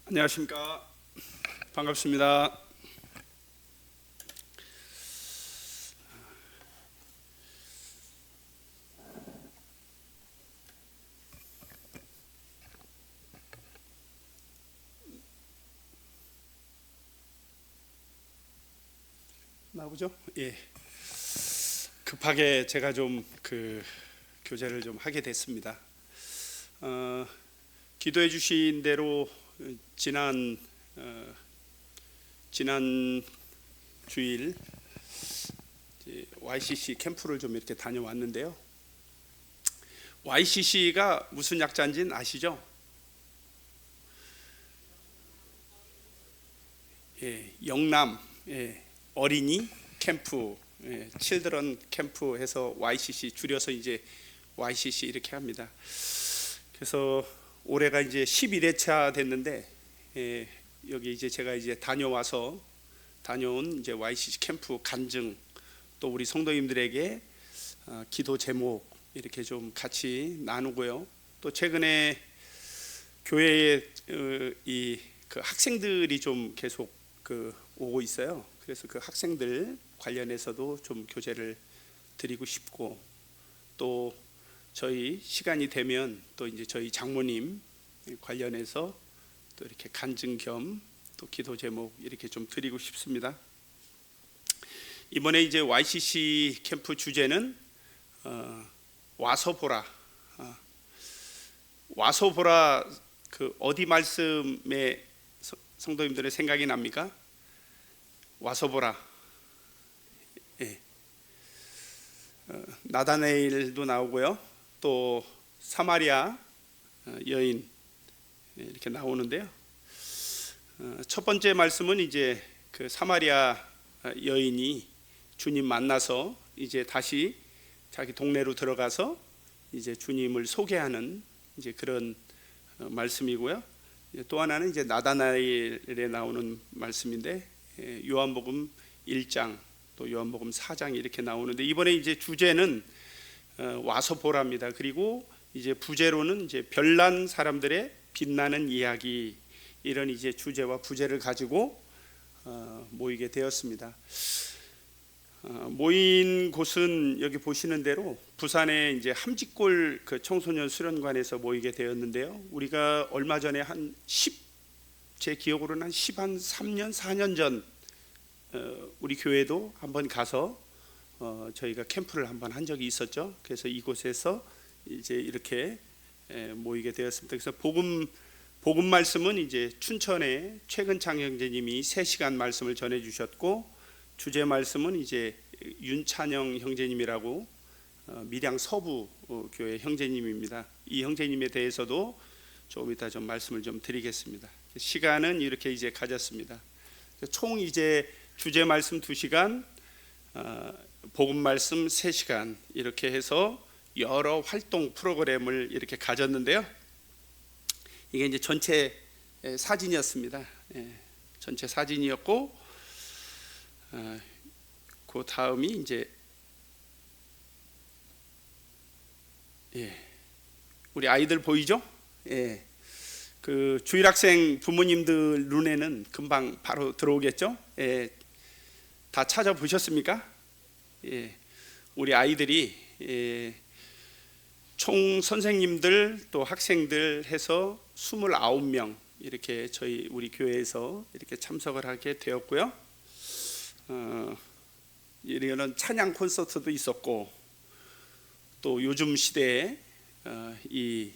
안녕하십니까. 반갑습니다. 나오죠? 예. 급하게 제가 좀 교제를 좀 하게 됐습니다. 기도해 주신 대로 지난 주일 YCC 캠프를 좀 이렇게 다녀왔는데요. YCC가 무슨 약자인지는 아시죠? 영남 어린이 캠프, 칠드런 캠프 해서 YCC 줄여서 이제 YCC 이렇게 합니다. 그래서 올해가 이제 11회차 됐는데 여기 이제 제가 이제 다녀온 이제 YCC 캠프 간증, 또 우리 성도님들에게 기도 제목 이렇게 좀 같이 나누고요. 또 최근에 교회에 그 학생들이 좀 계속 오고 있어요. 그래서 그 학생들 관련해서도 좀 교제를 드리고 싶고, 또 저희 시간이 되면 또 이제 저희 장모님 관련해서 또 이렇게 간증 겸 또 기도 제목 이렇게 좀 드리고 싶습니다. 이번에 이제 YCC 캠프 주제는 와서 보라. 와서 보라, 그 어디 말씀에 성도님들의 생각이 납니까? 와서 보라. 나다나엘도 나오고요. 또 사마리아 여인 이렇게 나오는데요. 첫 번째 말씀은 이제 그 사마리아 여인이 주님 만나서 이제 다시 자기 동네로 들어가서 이제 주님을 소개하는 이제 그런 말씀이고요. 또 하나는 이제 나다나엘에 나오는 말씀인데 요한복음 1장 또 요한복음 4장 이렇게 나오는데, 이번에 이제 주제는 와서 보랍니다. 그리고 이제 부제로는 이제 별난 사람들의 빛나는 이야기, 이런 이제 주제와 부제를 가지고 모이게 되었습니다. 모인 곳은 여기 보시는 대로 부산의 이제 함지골 그 청소년 수련관에서 모이게 되었는데요. 우리가 얼마 전에 제 기억으로는 한 3년 4년 전 우리 교회도 한번 가서 저희가 캠프를 한번 한 적이 있었죠. 그래서 이곳에서 이제 이렇게 모이게 되었습니다. 그래서 복음 말씀은 이제 춘천의 최근창 형제님이 3시간 말씀을 전해 주셨고, 주제 말씀은 이제 윤찬영 형제님이라고 밀양 서부 교회 형제님입니다. 이 형제님에 대해서도 조금 이따 좀 말씀을 좀 드리겠습니다. 시간은 이렇게 이제 가졌습니다. 총 이제 주제 말씀 2시간, 복음 말씀 3시간 이렇게 해서 여러 활동 프로그램을 이렇게 가졌는데요. 이게 이제 전체 사진이었습니다. 전체 사진이었고, 그 다음이 이제 우리 아이들 보이죠? 그 주일학생 부모님들 눈에는 금방 바로 들어오겠죠? 다 찾아보셨습니까? 우리 아이들이 총 선생님들 또 학생들 해서 29명 이렇게 우리 교회에서 이렇게 참석을 하게 되었고요. 이런 찬양 콘서트도 있었고, 또 요즘 시대에 이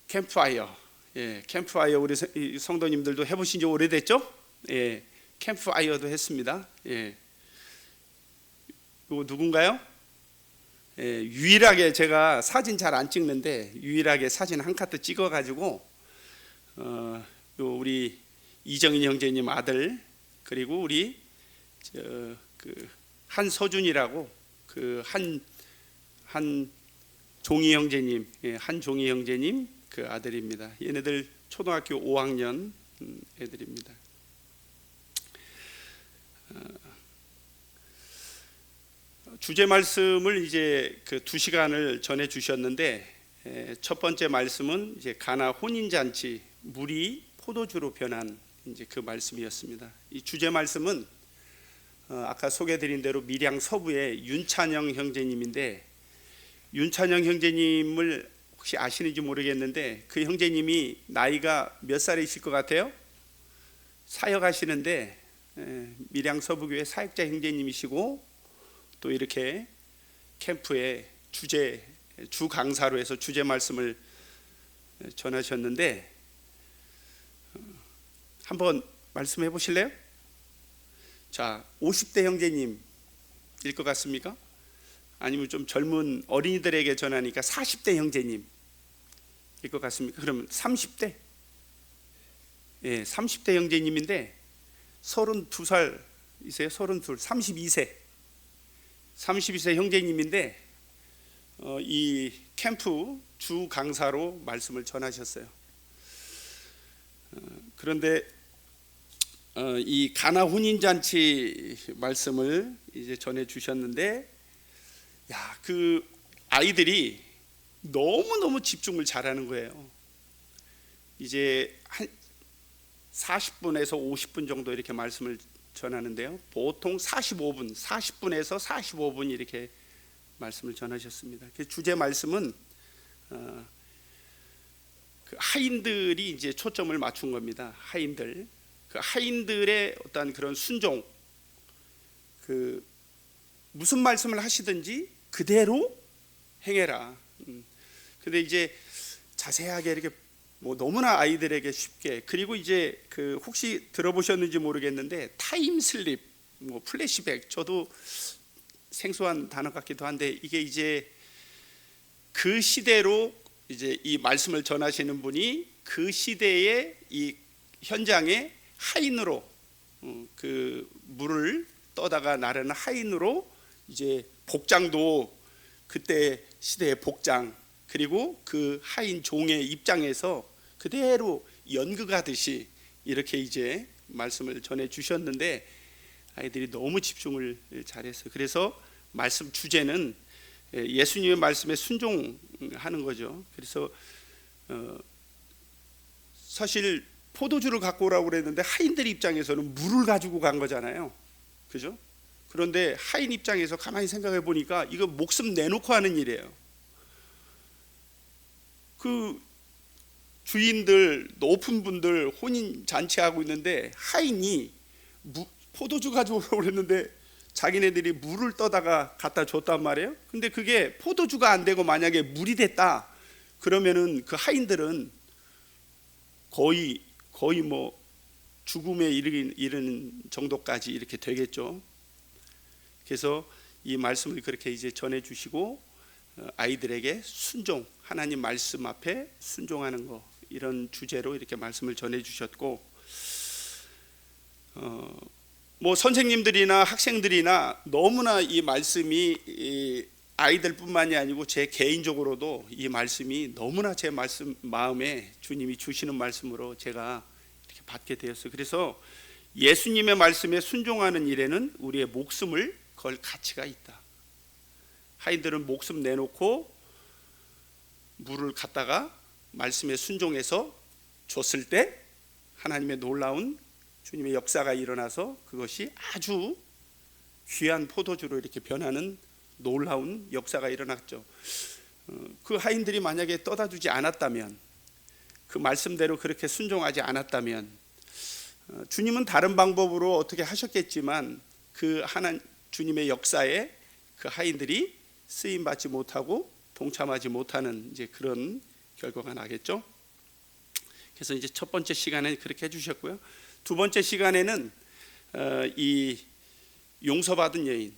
캠프파이어, 캠프파이어 우리 성도님들도 해보신 지 오래됐죠? 캠프파이어도 했습니다. 이거 누군가요? 유일하게 제가 사진 잘 안 찍는데 유일하게 사진 한 카트 찍어가지고 우리 이정인 형제님 아들, 그리고 우리 한서준이라고 한 종이 형제님, 한종이 형제님 그 아들입니다. 얘네들 초등학교 5학년 애들입니다. 주제 말씀을 이제 그 2시간을 전해 주셨는데, 첫 번째 말씀은 이제 가나 혼인 잔치, 물이 포도주로 변한 이제 그 말씀이었습니다. 이 주제 말씀은 아까 소개드린 대로 밀양 서부의 윤찬영 형제님인데, 윤찬영 형제님을 혹시 아시는지 모르겠는데 그 형제님이 나이가 몇 살이실 것 같아요? 사역하시는데 밀양 서부교회 사역자 형제님이시고, 또 이렇게 캠프에 주 강사로 해서 주제 말씀을 전하셨는데, 한번 말씀해 보실래요? 자, 50대 형제님일 것 같습니까? 아니면 좀 젊은 어린이들에게 전하니까 40대 형제님일 것 같습니까? 그러면 30대? 예, 30대 형제님인데 32살이세요? 32세 형제님인데 이 캠프 주 강사로 말씀을 전하셨어요. 그런데 이 가나 혼인잔치 말씀을 이제 전해 주셨는데, 야, 그 아이들이 너무너무 집중을 잘하는 거예요. 이제 한 40분에서 50분 정도 이렇게 말씀을 전하는데요, 보통 40분에서 45분 이렇게 말씀을 전하셨습니다. 그 주제 말씀은 그 하인들이 이제 초점을 맞춘 겁니다. 하인들, 그 하인들의 어떤 그런 순종, 그 무슨 말씀을 하시든지 그대로 행해라. 근데 이제 자세하게 이렇게 뭐 너무나 아이들에게 쉽게, 그리고 이제 그 혹시 들어보셨는지 모르겠는데 타임슬립, 뭐 플래시백, 저도 생소한 단어 같기도 한데, 이게 이제 그 시대로 이제 이 말씀을 전하시는 분이 그 시대의 이 현장에 하인으로, 그 물을 떠다가 나르는 하인으로, 이제 복장도 그때 시대의 복장, 그리고 그 하인 종의 입장에서 그대로 연극하듯이 이렇게 이제 말씀을 전해 주셨는데, 아이들이 너무 집중을 잘했어요. 그래서 말씀 주제는 예수님의 말씀에 순종하는 거죠. 그래서 사실 포도주를 갖고 오라고 그랬는데 하인들 입장에서는 물을 가지고 간 거잖아요, 그죠? 그런데 하인 입장에서 가만히 생각해 보니까 이거 목숨 내놓고 하는 일이에요. 그 주인들, 높은 분들 혼인 잔치하고 있는데 하인이 포도주 가지고 오라고 그랬는데 자기네들이 물을 떠다가 갖다 줬단 말이에요. 근데 그게 포도주가 안 되고 만약에 물이 됐다 그러면은 그 하인들은 거의 뭐 죽음에 이르는 정도까지 이렇게 되겠죠. 그래서 이 말씀을 그렇게 이제 전해 주시고, 아이들에게 순종, 하나님 말씀 앞에 순종하는 거, 이런 주제로 이렇게 말씀을 전해 주셨고, 뭐 선생님들이나 학생들이나 너무나 이 말씀이 아이들뿐만이 아니고 제 개인적으로도 이 말씀이 너무나 제 마음에 주님이 주시는 말씀으로 제가 이렇게 받게 되었어요. 그래서 예수님의 말씀에 순종하는 일에는 우리의 목숨을 걸 가치가 있다. 하인들은 목숨 내놓고 물을 갖다가 말씀에 순종해서 줬을 때 하나님의 놀라운 주님의 역사가 일어나서 그것이 아주 귀한 포도주로 이렇게 변하는 놀라운 역사가 일어났죠. 그 하인들이 만약에 떠다 주지 않았다면, 그 말씀대로 그렇게 순종하지 않았다면, 주님은 다른 방법으로 어떻게 하셨겠지만 그 주님의 역사에 그 하인들이 쓰임 받지 못하고 동참하지 못하는 이제 그런 결과가 나겠죠. 그래서 이제 첫 번째 시간에 그렇게 해주셨고요. 두 번째 시간에는 이 용서받은 여인,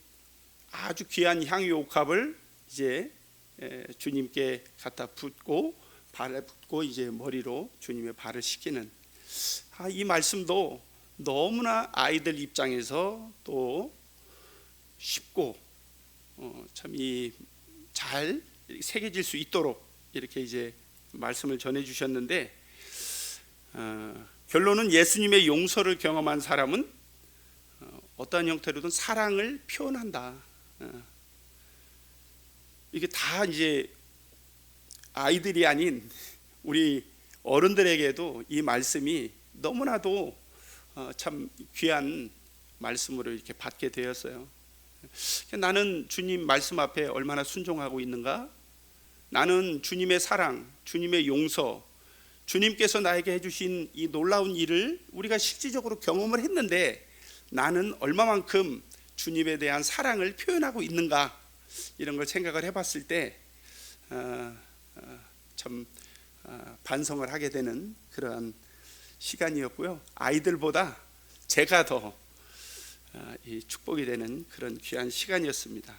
아주 귀한 향유 옥합을 이제 주님께 갖다 붓고, 발에 붓고 이제 머리로 주님의 발을 씻기는, 이 말씀도 너무나 아이들 입장에서 또 쉽고 참 잘 새겨질 수 있도록 이렇게 이제 말씀을 전해 주셨는데, 결론은 예수님의 용서를 경험한 사람은 어떠한 형태로든 사랑을 표현한다. 이게 다 이제 아이들이 아닌 우리 어른들에게도 이 말씀이 너무나도 참 귀한 말씀으로 이렇게 받게 되었어요. 나는 주님 말씀 앞에 얼마나 순종하고 있는가? 나는 주님의 사랑, 주님의 용서, 주님께서 나에게 해주신 이 놀라운 일을 우리가 실질적으로 경험을 했는데 나는 얼마만큼 주님에 대한 사랑을 표현하고 있는가? 이런 걸 생각을 해봤을 때 참 반성을 하게 되는 그러한 시간이었고요. 아이들보다 제가 더 이 축복이 되는 그런 귀한 시간이었습니다.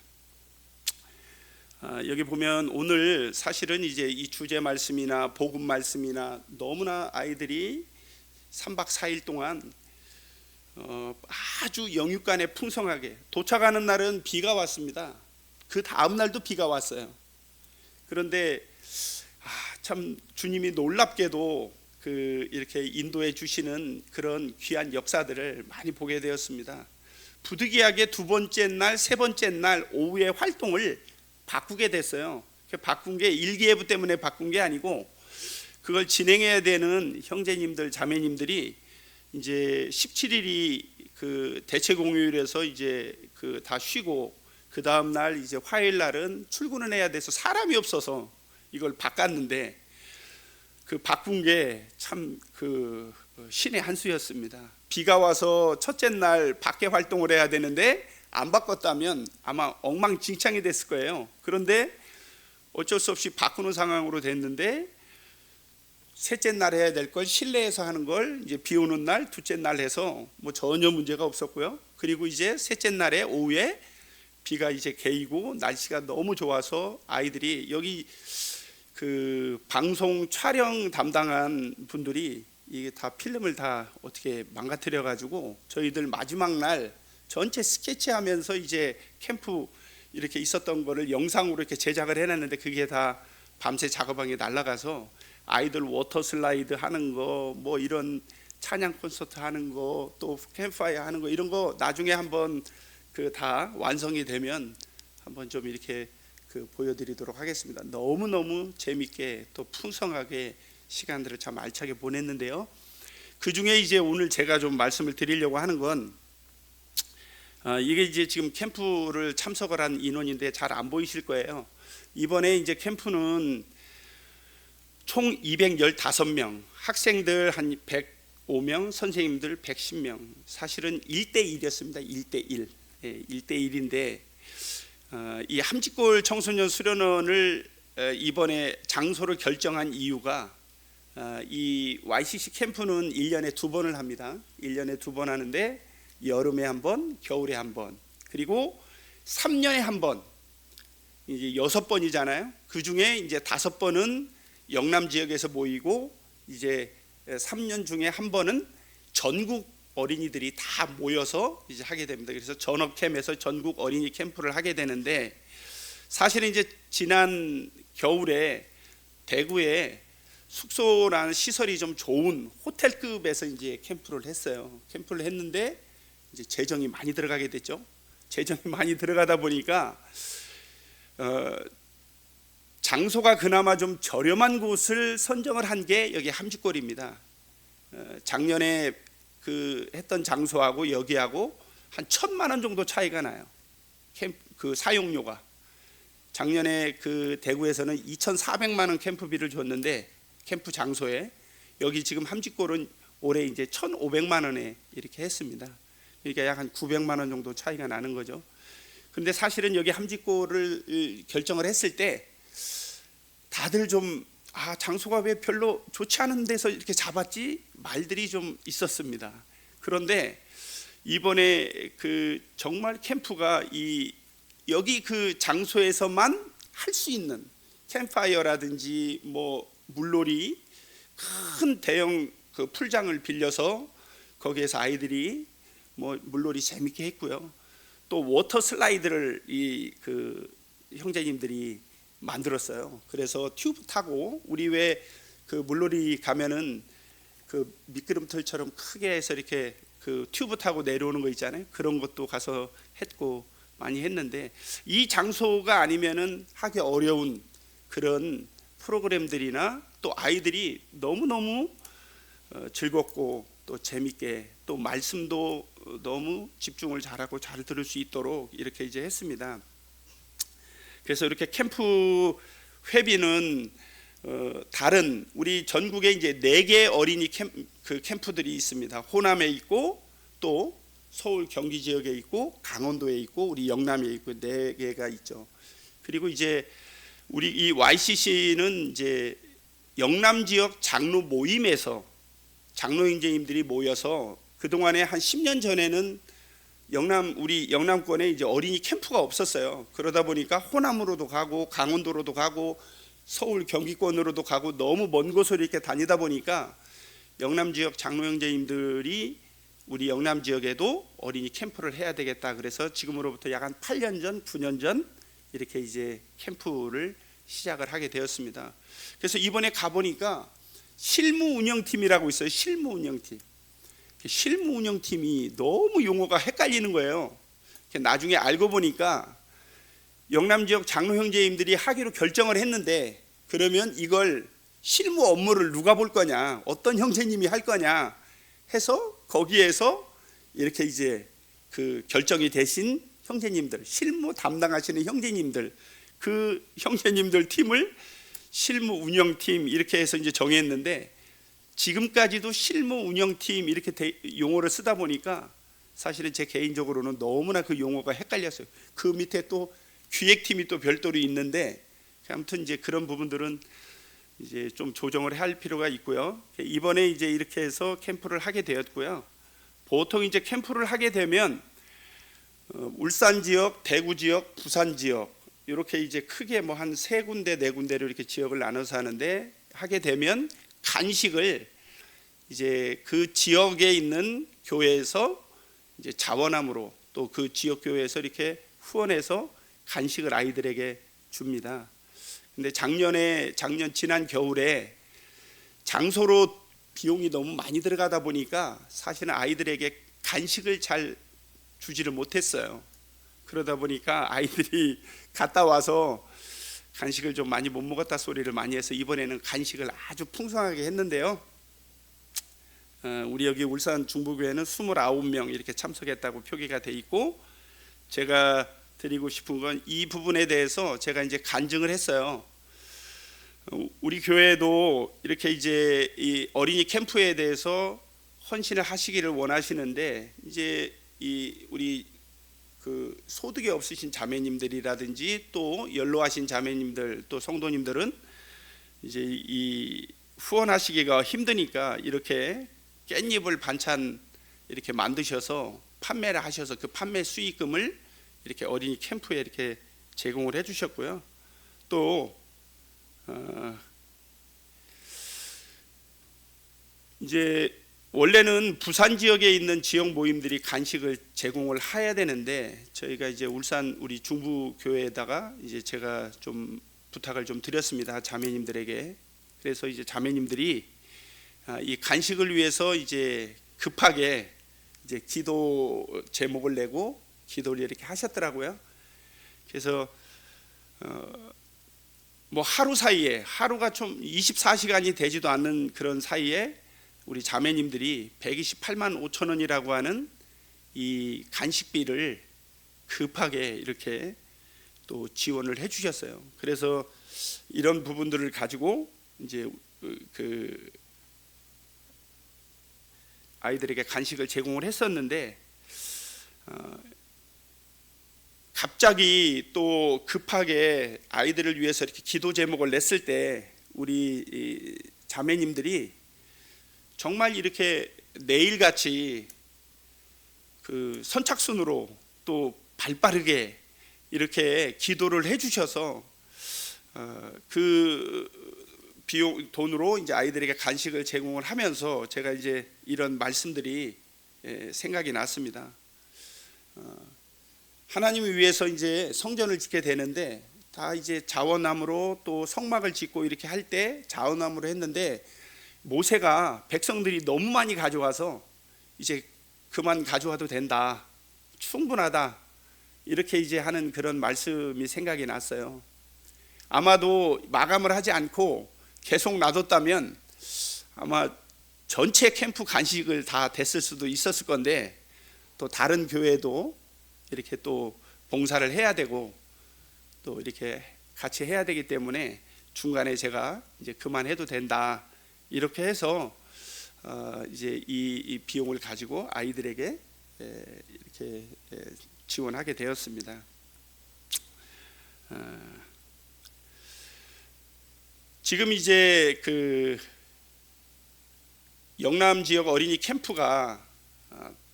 여기 보면 오늘 사실은 이제 이 주제 말씀이나 복음 말씀이나 너무나 아이들이 3박 4일 동안 아주 영육간에 풍성하게, 도착하는 날은 비가 왔습니다. 그 다음 날도 비가 왔어요. 그런데 참 주님이 놀랍게도 이렇게 인도해 주시는 그런 귀한 역사들을 많이 보게 되었습니다. 부득이하게 두 번째 날, 세 번째 날 오후에 활동을 바꾸게 됐어요. 바꾼 게 일기예보 때문에 바꾼 게 아니고 그걸 진행해야 되는 형제님들, 자매님들이 이제 17일이 그 대체 공휴일에서 이제 다 쉬고 그 다음 날 이제 화요일 날은 출근을 해야 돼서 사람이 없어서 이걸 바꿨는데 그 바꾼 게 참 신의 한 수였습니다. 비가 와서 첫째 날 밖에 활동을 해야 되는데 안 바꿨다면 아마 엉망진창이 됐을 거예요. 그런데 어쩔 수 없이 바꾸는 상황으로 됐는데 셋째 날 해야 될 걸 실내에서 하는 걸 이제 비 오는 날, 둘째 날 해서 뭐 전혀 문제가 없었고요. 그리고 이제 셋째 날에 오후에 비가 이제 개이고 날씨가 너무 좋아서 아이들이 여기 방송 촬영 담당한 분들이 이게 다 필름을 다 어떻게 망가뜨려 가지고 저희들 마지막 날 전체 스케치하면서 이제 캠프 이렇게 있었던 거를 영상으로 이렇게 제작을 해놨는데 그게 다 밤새 작업한 게 날아가서 아이들 워터 슬라이드 하는 거, 뭐 이런 찬양 콘서트 하는 거, 또 캠프파이어 하는 거 이런 거 나중에 한번 다 완성이 되면 한번 좀 이렇게 보여드리도록 하겠습니다. 너무너무 재밌게 또 풍성하게 시간들을 참 알차게 보냈는데요. 그 중에 이제 오늘 제가 좀 말씀을 드리려고 하는 건 이게 이제 지금 캠프를 참석을 한 인원인데 잘 안 보이실 거예요. 이번에 이제 캠프는 총 215명, 학생들 한 105명, 선생님들 110명. 사실은 1대1이었습니다. 1대1. 1대1인데 이 함직골 청소년 수련원을 이번에 장소를 결정한 이유가 이 YCC 캠프는 1년에 2번을 합니다. 1년에 2번 하는데 여름에 한 번, 겨울에 한 번, 그리고 3년에 한 번, 이제 6번이잖아요. 그 중에 이제 5번은 영남 지역에서 모이고 이제 3년 중에 한 번은 전국 어린이들이 다 모여서 이제 하게 됩니다. 그래서 전업캠에서 전국 어린이 캠프를 하게 되는데 사실은 이제 지난 겨울에 대구에 숙소라는 시설이 좀 좋은 호텔급에서 이제 캠프를 했어요. 캠프를 했는데 이제 재정이 많이 들어가게 됐죠. 재정이 많이 들어가다 보니까 장소가 그나마 좀 저렴한 곳을 선정을 한 게 여기 함직골입니다. 작년에 했던 장소하고 여기하고 한 1,000만 원 정도 차이가 나요. 사용료가 작년에 대구에서는 2,400만 원 캠프비를 줬는데 캠프 장소에 여기 지금 함직골은 올해 이제 1,500만 원에 이렇게 했습니다. 그러니까 약 한 900만 원 정도 차이가 나는 거죠. 그런데 사실은 여기 함직골을 결정을 했을 때 다들 좀 장소가 왜 별로 좋지 않은 데서 이렇게 잡았지 말들이 좀 있었습니다. 그런데 이번에 정말 캠프가 여기 장소에서만 할 수 있는 캠파이어라든지 뭐 물놀이 큰 대형 풀장을 빌려서 거기에서 아이들이 뭐 물놀이 재밌게 했고요. 또 워터 슬라이드를 형제님들이 만들었어요. 그래서 튜브 타고 우리 왜 물놀이 가면은 미끄럼틀처럼 크게 해서 이렇게 튜브 타고 내려오는 거 있잖아요. 그런 것도 가서 했고 많이 했는데 이 장소가 아니면은 하기 어려운 그런 프로그램들이나 또 아이들이 너무너무 즐겁고 또 재밌게 또 말씀도 너무 집중을 잘하고 잘 들을 수 있도록 이렇게 이제 했습니다. 그래서 이렇게 캠프 회비는 다른 우리 전국에 이제 4개 어린이 캠프들이 있습니다. 호남에 있고 또 서울 경기 지역에 있고 강원도에 있고 우리 영남에 있고 4개가 있죠. 그리고 이제 우리 이 YCC는 이제 영남 지역 장로 모임에서 장로 형제님들이 모여서 그동안에 한 10년 전에는 우리 영남권에 이제 어린이 캠프가 없었어요. 그러다 보니까 호남으로도 가고 강원도로도 가고 서울 경기권으로도 가고 너무 먼 곳으로 이렇게 다니다 보니까 영남 지역 장로 형제님들이 우리 영남 지역에도 어린이 캠프를 해야 되겠다. 그래서 지금으로부터 약 한 8년 전, 9년 전 이렇게 이제 캠프를 시작을 하게 되었습니다. 그래서 이번에 가보니까 실무 운영팀이라고 있어요. 실무 운영팀. 실무 운영팀이 너무 용어가 헷갈리는 거예요. 나중에 알고 보니까 영남 지역 장로 형제님들이 하기로 결정을 했는데 그러면 이걸 실무 업무를 누가 볼 거냐, 어떤 형제님이 할 거냐 해서 거기에서 이렇게 이제 그 결정이 되신 형제님들, 실무 담당하시는 형제님들, 그 형제님들 팀을 실무 운영팀 이렇게 해서 이제 정했는데 지금까지도 실무 운영팀 이렇게 용어를 쓰다 보니까 사실은 제 개인적으로는 너무나 그 용어가 헷갈렸어요. 그 밑에 또 기획팀이 또 별도로 있는데 아무튼 이제 그런 부분들은 이제 좀 조정을 할 필요가 있고요. 이번에 이제 이렇게 해서 캠프를 하게 되었고요. 보통 이제 캠프를 하게 되면 울산 지역, 대구 지역, 부산 지역 이렇게 이제 크게 뭐 한 3군데, 4군데로 이렇게 지역을 나눠서 하는데 하게 되면 간식을 이제 그 지역에 있는 교회에서 이제 자원함으로 또 그 지역 교회에서 이렇게 후원해서 간식을 아이들에게 줍니다. 근데 지난 겨울에 장소로 비용이 너무 많이 들어가다 보니까 사실은 아이들에게 간식을 잘 주지를 못했어요. 그러다 보니까 아이들이 갔다 와서 간식을 좀 많이 못 먹었다 소리를 많이 해서 이번에는 간식을 아주 풍성하게 했는데요. 우리 여기 울산 중부교회는 29명 이렇게 참석했다고 표기가 돼 있고 제가 드리고 싶은 건 이 부분에 대해서 제가 이제 간증을 했어요. 우리 교회도 이렇게 이제 이 어린이 캠프에 대해서 헌신을 하시기를 원하시는데 이제 우리 그 소득이 없으신 자매님들이라든지 또 연로하신 자매님들 또 성도님들은 이제 이 후원하시기가 힘드니까 이렇게 깻잎을 반찬 이렇게 만드셔서 판매를 하셔서 그 판매 수익금을 이렇게 어린이 캠프에 이렇게 제공을 해주셨고요. 또 이제 원래는 부산 지역에 있는 지역 모임들이 간식을 제공을 해야 되는데 저희가 이제 울산 우리 중부 교회에다가 이제 제가 좀 부탁을 좀 드렸습니다. 자매님들에게. 그래서 이제 자매님들이 이 간식을 위해서 이제 급하게 이제 기도 제목을 내고 기도를 이렇게 하셨더라고요. 그래서 뭐 하루 사이에 하루가 좀 24시간이 되지도 않는 그런 사이에 우리 자매님들이 128만 5천 원이라고 하는 이 간식비를 급하게 이렇게 또 지원을 해주셨어요. 그래서 이런 부분들을 가지고 이제 그 아이들에게 간식을 제공을 했었는데 갑자기 또 급하게 아이들을 위해서 이렇게 기도 제목을 냈을 때 우리 자매님들이 정말 이렇게 내일같이 그 선착순으로 또 발빠르게 이렇게 기도를 해주셔서 그 비용 돈으로 이제 아이들에게 간식을 제공을 하면서 제가 이제 이런 말씀들이 생각이 났습니다. 하나님을 위해서 이제 성전을 짓게 되는데 다 이제 자원함으로 또 성막을 짓고 이렇게 할 때 자원함으로 했는데 모세가 백성들이 너무 많이 가져와서 이제 그만 가져와도 된다, 충분하다 이렇게 이제 하는 그런 말씀이 생각이 났어요. 아마도 마감을 하지 않고 계속 놔뒀다면 아마 전체 캠프 간식을 다 됐을 수도 있었을 건데 또 다른 교회도 이렇게 또 봉사를 해야 되고 또 이렇게 같이 해야 되기 때문에 중간에 제가 이제 그만해도 된다 이렇게 해서 이제 이 비용을 가지고 아이들에게 이렇게 지원하게 되었습니다. 지금 이제 그 영남 지역 어린이 캠프가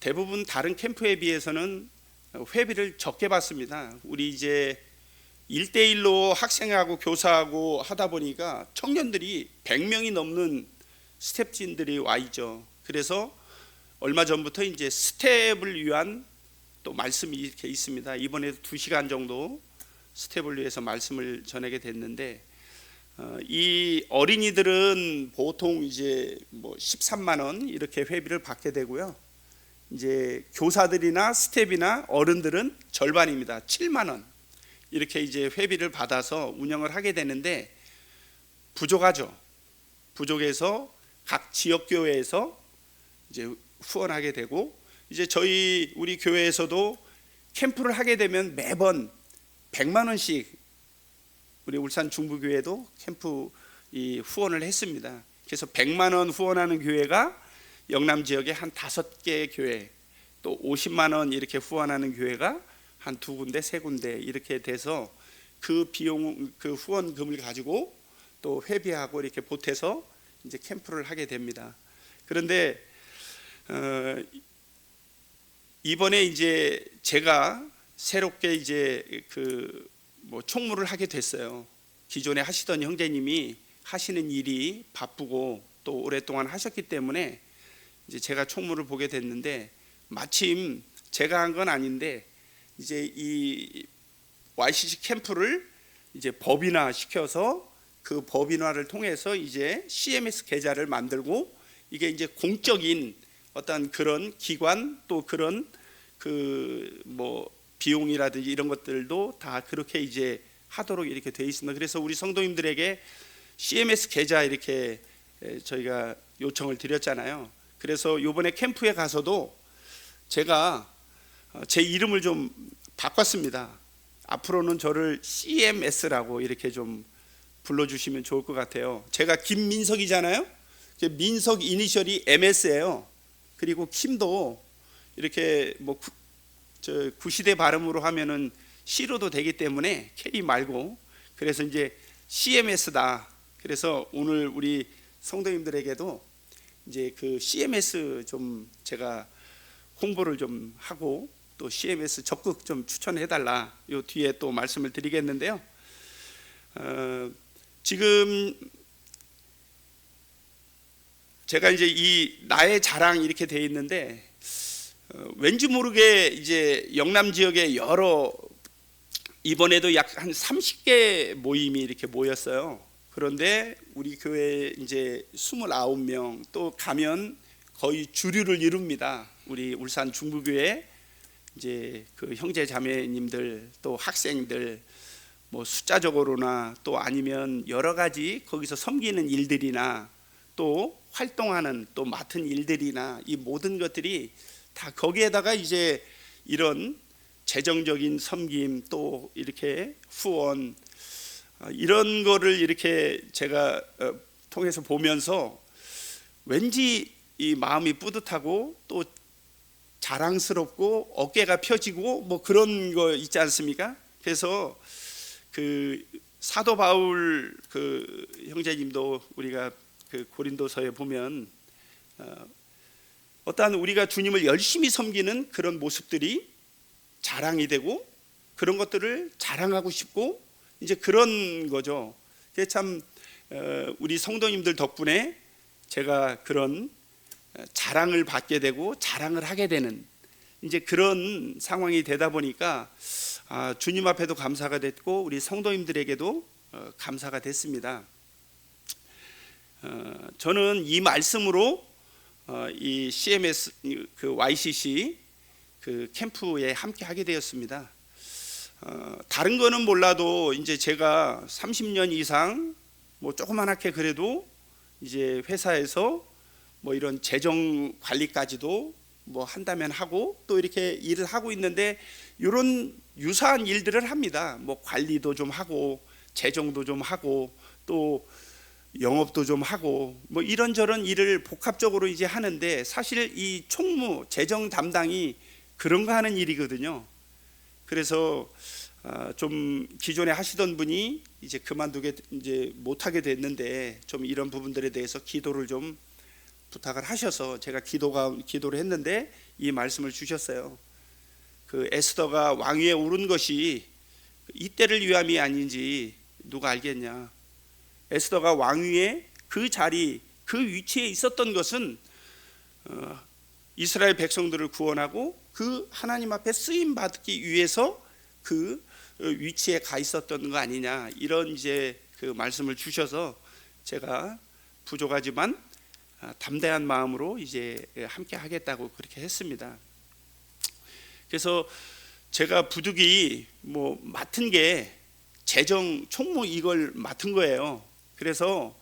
대부분 다른 캠프에 비해서는 회비를 적게 받습니다. 우리 이제 1대1로 학생하고 교사하고 하다 보니까 청년들이 100명이 넘는 스텝진들이 와 있죠. 그래서 얼마 전부터 이제 스텝을 위한 또 말씀이 이렇게 있습니다. 이번에도 2시간 정도 스텝을 위해서 말씀을 전하게 됐는데 이 어린이들은 보통 이제 뭐 13만 원 이렇게 회비를 받게 되고요. 이제 교사들이나 스텝이나 어른들은 절반입니다. 7만 원 이렇게 이제 회비를 받아서 운영을 하게 되는데 부족하죠. 부족해서 각 지역 교회에서 이제 후원하게 되고 이제 우리 교회에서도 캠프를 하게 되면 매번 100만 원씩 우리 울산 중부교회도 캠프 후원을 했습니다. 그래서 100만 원 후원하는 교회가 영남 지역에 한 5개 교회, 또 50만 원 이렇게 후원하는 교회가 한 2군데, 3군데 이렇게 돼서 그 비용, 그 후원금을 가지고 또 회비하고 이렇게 보태서 이제 캠프를 하게 됩니다. 그런데 이번에 이제 제가 새롭게 이제 총무를 하게 됐어요. 기존에 하시던 형제님이 하시는 일이 바쁘고 또 오랫동안 하셨기 때문에 이제 제가 총무를 보게 됐는데 마침 제가 한 건 아닌데 이제 이 YCC 캠프를 이제 법인화 시켜서 그 법인화를 통해서 이제 CMS 계좌를 만들고 이게 이제 공적인 어떤 그런 기관 또 그런 비용이라든지 이런 것들도 다 그렇게 이제 하도록 이렇게 되어 있습니다. 그래서 우리 성도님들에게 CMS 계좌 이렇게 저희가 요청을 드렸잖아요. 그래서 이번에 캠프에 가서도 제가 제 이름을 좀 바꿨습니다. 앞으로는 저를 CMS라고 이렇게 좀 불러주시면 좋을 것 같아요. 제가 김민석이잖아요. 민석 이니셜이 MS예요. 그리고 킴도 이렇게 구시대 발음으로 하면은 C로도 되기 때문에 K 말고 그래서 이제 CMS다. 그래서 오늘 우리 성도님들에게도 이제 그 CMS 좀 제가 홍보를 좀 하고 또 CMS 적극 좀 추천해달라. 요 뒤에 또 말씀을 드리겠는데요. 지금 제가 이제 이 나의 자랑 이렇게 돼 있는데 왠지 모르게 이제 영남 지역에 이번에도 약 한 30개 모임이 이렇게 모였어요. 그런데 우리 교회 이제 29명 또 가면 거의 주류를 이룹니다. 우리 울산 중부교회 이제 그 형제 자매님들 또 학생들 숫자적으로나 또 아니면 여러 가지 거기서 섬기는 일들이나 또 활동하는 또 맡은 일들이나 이 모든 것들이 다 거기에다가 이제 이런 재정적인 섬김 또 이렇게 후원 이런 거를 이렇게 제가 통해서 보면서 왠지 이 마음이 뿌듯하고 또 자랑스럽고 어깨가 펴지고 그런 거 있지 않습니까? 그래서 그 사도 바울 그 형제님도 우리가 그 고린도서에 보면 어떠한 우리가 주님을 열심히 섬기는 그런 모습들이 자랑이 되고 그런 것들을 자랑하고 싶고 이제 그런 거죠. 그게 참 우리 성도님들 덕분에 제가 그런 자랑을 받게 되고 자랑을 하게 되는 이제 그런 상황이 되다 보니까 주님 앞에도 감사가 됐고 우리 성도님들에게도 감사가 됐습니다. 저는 이 말씀으로 이 CMS 그 YCC 그 캠프에 함께 하게 되었습니다. 다른 거는 몰라도 이제 제가 30년 이상 조그만하게 그래도 이제 회사에서 뭐 이런 재정 관리까지도 뭐 한다면 하고 또 이렇게 일을 하고 있는데 이런 유사한 일들을 합니다. 뭐 관리도 좀 하고 재정도 좀 하고 또 영업도 좀 하고 뭐 이런저런 일을 복합적으로 이제 하는데 사실 이 총무 재정 담당이 그런 거 하는 일이거든요. 그래서 좀 기존에 하시던 분이 이제 그만두게 이제 못하게 됐는데 좀 이런 부분들에 대해서 기도를 좀 부탁을 하셔서 제가 기도를 했는데 이 말씀을 주셨어요. 그 에스더가 왕위에 오른 것이 이때를 위함이 아닌지 누가 알겠냐. 에스더가 왕위에 그 자리 그 위치에 있었던 것은 이스라엘 백성들을 구원하고 그 하나님 앞에 쓰임 받기 위해서 그 위치에 가 있었던 거 아니냐, 이런 이제 그 말씀을 주셔서 제가 부족하지만 담대한 마음으로 이제 함께 하겠다고 그렇게 했습니다. 그래서 제가 부득이 뭐 맡은 게 재정 총무 이걸 맡은 거예요. 그래서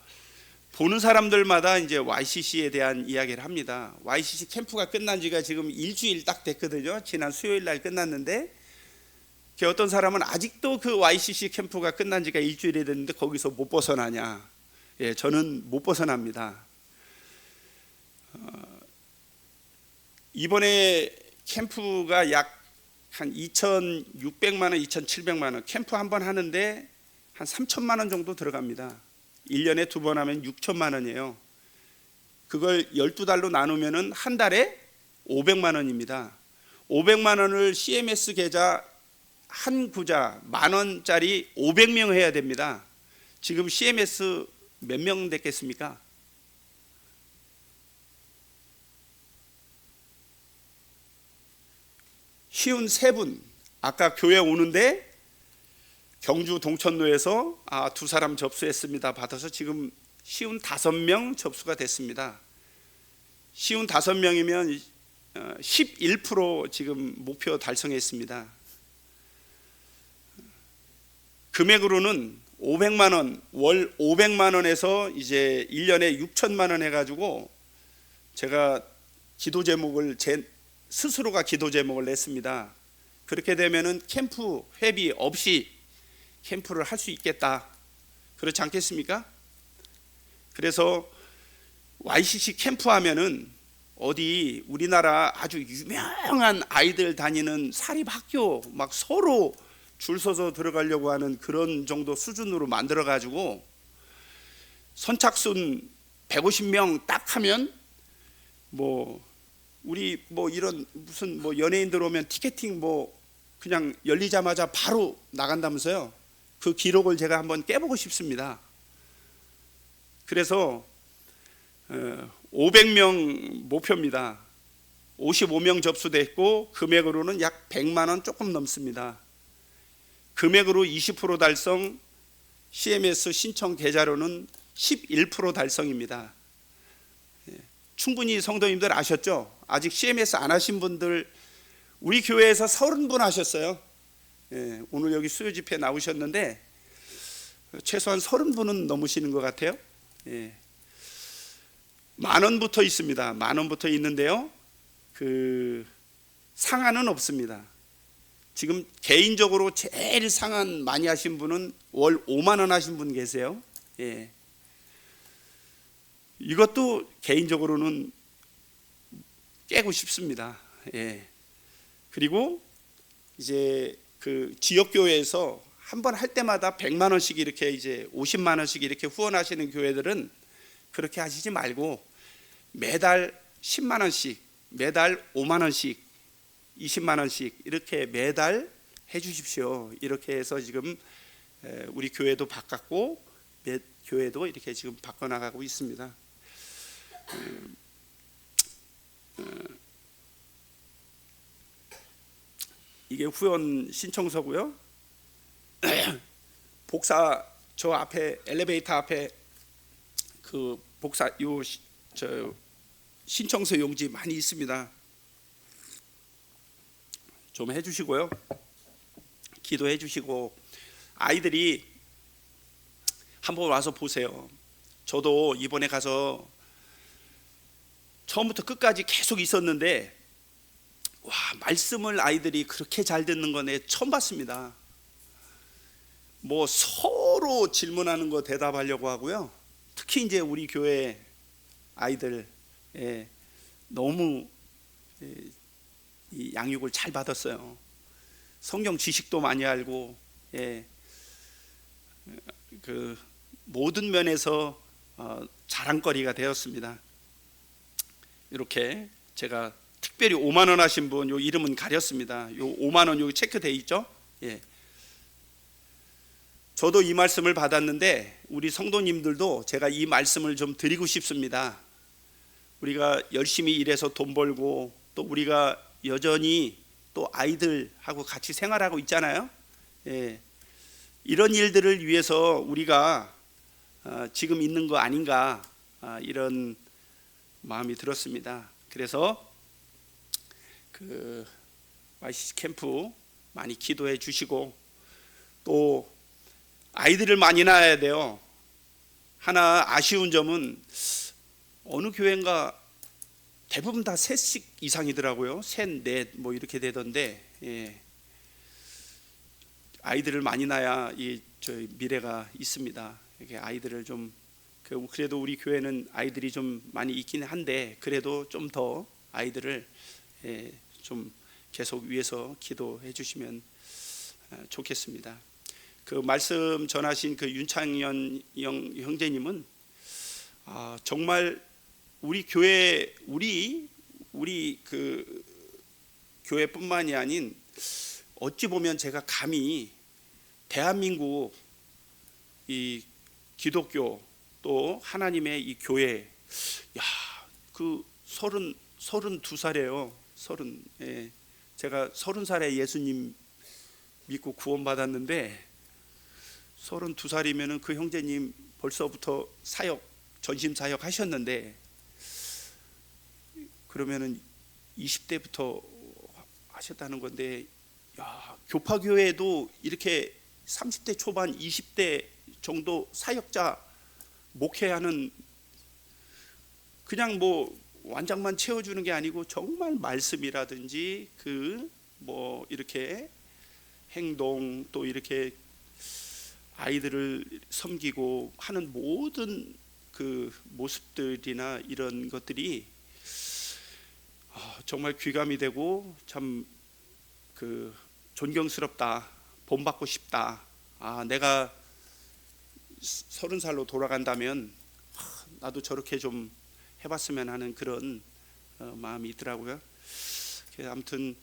보는 사람들마다 이제 YCC에 대한 이야기를 합니다. YCC 캠프가 끝난 지가 지금 일주일 딱 됐거든요. 지난 수요일 날 끝났는데 어떤 사람은 아직도 그 YCC 캠프가 끝난 지가 일주일이 됐는데 거기서 못 벗어나냐. 예, 저는 못 벗어납니다. 이번에 캠프가 약 한 2,600만 원, 2,700만 원 캠프 한 번 하는데 한 3천만 원 정도 들어갑니다. 1년에 2번 하면 6천만 원이에요. 그걸 12달로 나누면은 한 달에 500만 원입니다. 500만 원을 CMS 계좌 한 구자 10,000원짜리 500명 해야 됩니다. 지금 CMS 몇 명 됐겠습니까? 쉬운 3분. 아까 교회 오는데 경주 동천로에서 2사람 접수했습니다 받아서 지금 쉬운 5명 접수가 됐습니다. 쉬운 5명이면 11% 지금 목표 달성했습니다. 금액으로는 500만 원, 월 500만 원에서 이제 1년에 6천만 원 해가지고 제가 기도 제목을 제 스스로가 기도 제목을 냈습니다. 그렇게 되면은 캠프 회비 없이 캠프를 할 수 있겠다. 그렇지 않겠습니까? 그래서 YCC 캠프 하면은 어디 우리나라 아주 유명한 아이들 다니는 사립학교 막 서로 줄 서서 들어가려고 하는 그런 정도 수준으로 만들어 가지고 선착순 150명 딱 하면 뭐 우리 뭐 이런 무슨 뭐 연예인들 오면 티켓팅 뭐 그냥 열리자마자 바로 나간다면서요. 그 기록을 제가 한번 깨보고 싶습니다. 그래서 500명 목표입니다. 55명 접수됐고 금액으로는 약 100만 원 조금 넘습니다. 금액으로 20% 달성, CMS 신청 계좌로는 11% 달성입니다. 충분히 성도님들 아셨죠? 아직 CMS 안 하신 분들 우리 교회에서 30분 하셨어요. 오늘 여기 수요 집회 나오셨는데 최소한 30분은 넘으시는 것 같아요. 10,000원부터 있습니다. 10,000원부터 있는데요. 그 상한은 없습니다. 지금 개인적으로 제일 상한 많이 하신 분은 월 5만 원 하신 분 계세요. 이것도 개인적으로는 깨고 싶습니다. 그리고 이제 그 지역 교회에서 한번 할 때마다 100만 원씩 이렇게 이제 50만 원씩 이렇게 후원하시는 교회들은 그렇게 하시지 말고 매달 10만 원씩, 매달 5만 원씩, 20만 원씩 이렇게 매달 해 주십시오. 이렇게 해서 지금 우리 교회도 바꿨고 교회도 이렇게 지금 바꿔나가고 있습니다. 이게 후원 신청서고요. 복사 저 앞에 엘리베이터 앞에 그 복사 저 신청서 용지 많이 있습니다. 좀 해주시고요. 기도해 주시고 아이들이 한번 와서 보세요. 저도 이번에 가서 처음부터 끝까지 계속 있었는데, 와, 말씀을 아이들이 그렇게 잘 듣는 건 처음 봤습니다. 뭐 서로 질문하는 거 대답하려고 하고요. 특히 이제 우리 교회 아이들 너무 이 양육을 잘 받았어요. 성경 지식도 많이 알고, 그 모든 면에서 자랑거리가 되었습니다. 이렇게 제가 특별히 5만 원 하신 분 요 이름은 가렸습니다. 요 5만 원 여기 체크돼 있죠? 저도 이 말씀을 받았는데 우리 성도님들도 제가 이 말씀을 좀 드리고 싶습니다. 우리가 열심히 일해서 돈 벌고 또 우리가 여전히 또 아이들하고 같이 생활하고 있잖아요. 이런 일들을 위해서 우리가 지금 있는 거 아닌가, 이런 마음이 들었습니다. 그래서 그 YCC 캠프 많이 기도해 주시고, 또 아이들을 많이 낳아야 돼요. 하나 아쉬운 점은 어느 교회인가 대부분 다 셋씩 이상이더라고요. 셋, 넷 뭐 이렇게 되던데, 아이들을 많이 낳아야 저희 미래가 있습니다. 이렇게 아이들을 좀, 그래도 우리 교회는 아이들이 좀 많이 있긴 한데 그래도 좀 더 아이들을 좀 계속 위해서 기도해 주시면 좋겠습니다. 그 말씀 전하신 그 윤창현 형제님은 정말 우리 교회, 우리 그 교회뿐만이 아닌, 어찌 보면 제가 감히 대한민국 이 기독교 또 하나님의 이 교회, 그 32살이에요. 제가 30살에 예수님 믿고 구원받았는데 32살이면은 그 형제님 벌써부터 사역, 전심 사역 하셨는데, 그러면은 20대부터 하셨다는 건데, 교파교회도 이렇게 30대 초반 20대 정도 사역자 목회하는, 그냥 뭐 완장만 채워주는 게 아니고 정말 말씀이라든지 그 뭐 이렇게 행동, 또 이렇게 아이들을 섬기고 하는 모든 그 모습들이나 이런 것들이 정말 귀감이 되고 참 그 존경스럽다, 본받고 싶다. 내가 30살로 돌아간다면 나도 저렇게 좀 해봤으면 하는 그런 마음이 있더라고요. 그래서 아무튼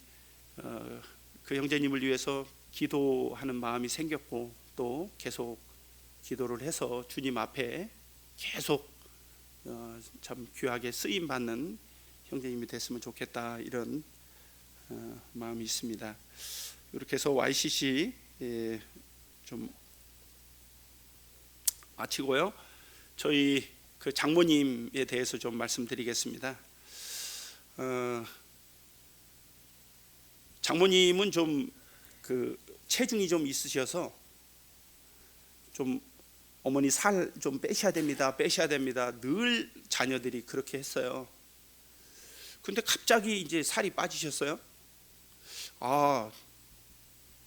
그 형제님을 위해서 기도하는 마음이 생겼고, 또 계속 기도를 해서 주님 앞에 계속 참 귀하게 쓰임 받는 형제님이 됐으면 좋겠다, 이런 마음이 있습니다. 이렇게 해서 YCC 좀 마치고요. 저희 그 장모님에 대해서 좀 말씀드리겠습니다. 장모님은 좀 그 체중이 좀 있으셔서 좀 어머니 살 좀 빼셔야 됩니다, 늘 자녀들이 그렇게 했어요. 근데 갑자기 이제 살이 빠지셨어요.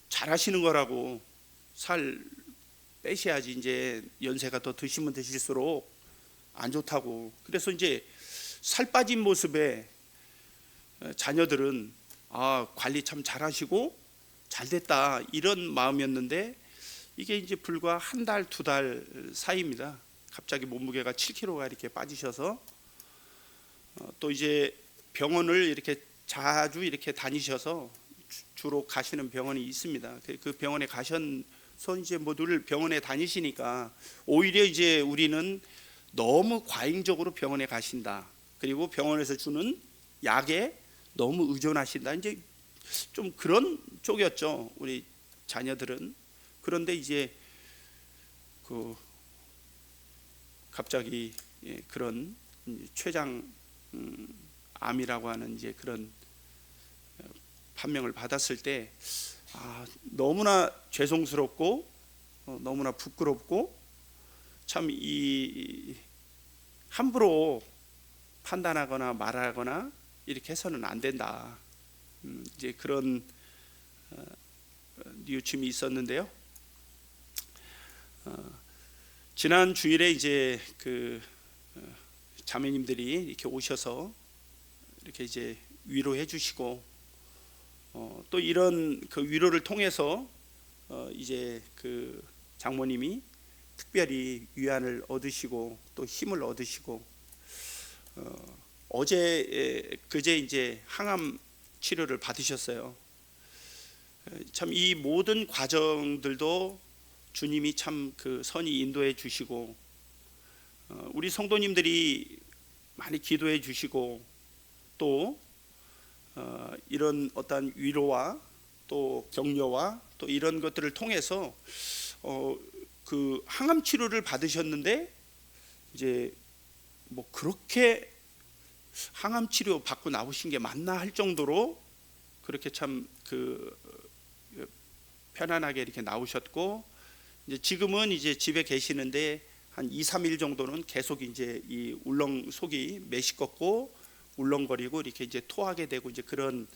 잘하시는 거라고, 살 빼셔야지, 이제 연세가 더 드시면 드실수록 안 좋다고. 그래서 이제 살 빠진 모습에 자녀들은 관리 참 잘하시고 잘됐다, 이런 마음이었는데, 이게 이제 불과 한 달, 두 달 사이입니다. 갑자기 몸무게가 7kg가 이렇게 빠지셔서, 또 이제 병원을 이렇게 자주 이렇게 다니셔서 주로 가시는 병원이 있습니다. 그 병원에 가셔서 이제 뭐 늘 병원에 다니시니까 오히려 이제 우리는 너무 과잉적으로 병원에 가신다, 그리고 병원에서 주는 약에 너무 의존하신다, 이제 좀 그런 쪽이었죠, 우리 자녀들은. 그런데 이제 그 갑자기 그런 췌장암이라고 하는 이제 그런 판명을 받았을 때 너무나 죄송스럽고 너무나 부끄럽고, 참 이 함부로 판단하거나 말하거나 이렇게 해서는 안 된다. 이제 그런 뉘우침이 있었는데요. 지난 주일에 이제 그 자매님들이 이렇게 오셔서 이렇게 이제 위로해 주시고 또 이런 그 위로를 통해서 이제 그 장모님이 특별히 위안을 얻으시고 또 힘을 얻으시고 어제 그제 이제 항암 치료를 받으셨어요. 참 이 모든 과정들도 주님이 참 그 선히 인도해 주시고 우리 성도님들이 많이 기도해 주시고 또 이런 어떤 위로와 또 격려와 또 이런 것들을 통해서 그 항암 치료를 받으셨는데 이제 뭐 그렇게 항암 치료 받고 나오신 게 맞나 할 정도로 그렇게 참 그 편안하게 이렇게 나오셨고 이제 지금은 이제 집에 계시는데 한 2, 3일 정도는 계속 이제 이 울렁 속이 메시껍고 울렁거리고 이렇게 이제 토하게 되고 이제 그런